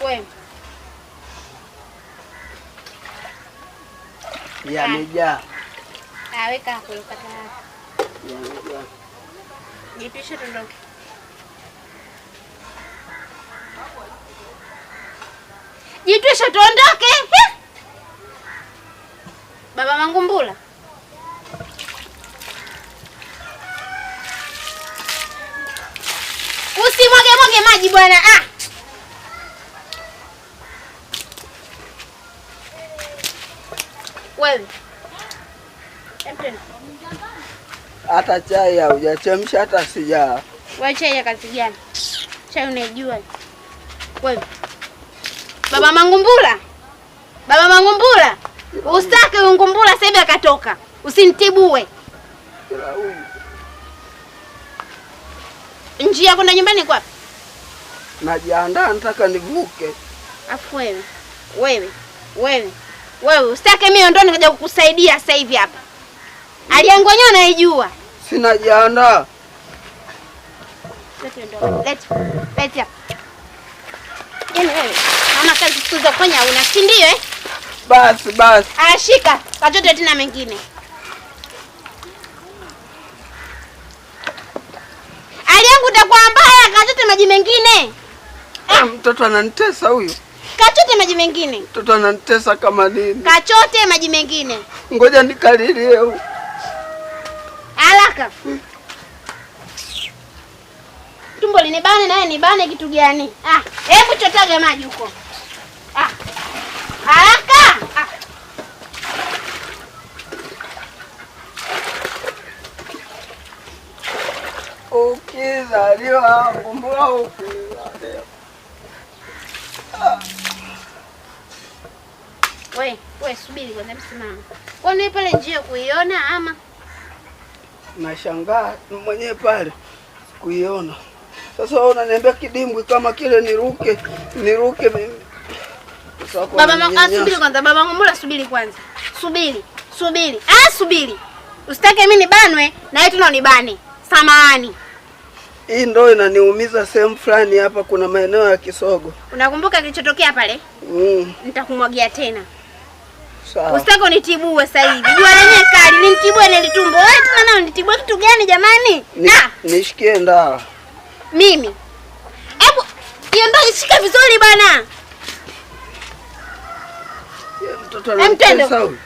Wewe. Yamejaa. Weka hapo ukata. Yamejaa. Jipishe tuondoke. Jitwisha tuondoke. Baba Mangumbula. Usimwage maji bwana. Wewe. Hata chai hujachemsha hata sijaa. Wewe chai ya kazi gani? Chai unaijua. Wewe. Baba Mangumbula. Baba Mangumbula. Usitake Ngumbula sasa hivi akatoka. Usinitibue. Njia kwenda nyumbani kwa? Najiandaa nataka nivuke. Afu wewe usitake mimi ndo nikaja kukusaidia sasa hivi hapa. Hali yangu wenyewe unaijua. Sina jiandaa. Let's yaani wewe naona kazi siku za kufanya una si ndio Basi. Shika kachote tena mengine. Hali yangu itakuwa mbaya kachote maji mengine. Mtoto ananitesa huyu. Kachote maji mengine. Mtoto ananitesa kama nini? Kachote maji mengine. Ngoja nikalilie huyu. Haraka. Tumbo linibane naye nibane kitu gani? Hebu chotaga maji huko. Haraka. Ukizaliwa Ngumbula ukizaliwa. Wewe subiri kwanza msimama. Kwani pale njia kuiona ama? Nashangaa mwenyewe pale kuiona. Sasa wewe unaniambia kidimbwi kama kile niruke mimi. Subiri kwanza Baba Ngumbula, subiri kwanza. Subiri. Subiri. Usitake mimi nibanwe na wewe tuna nibane. Samahani. Hii ndo inaniumiza sehemu fulani hapa, kuna maeneo ya kisogo. Unakumbuka kilichotokea pale? Nitakumwagia tena. Sawa. Usitake unitibue sasa hivi. Jua lenyewe kali, nitibue ile tumbo. Wewe tena nao nitibue kitu gani jamani? Nishikie ndawa. Mimi. Hebu hiyo ndo ishika vizuri bana. Mtoto anatesa huyu.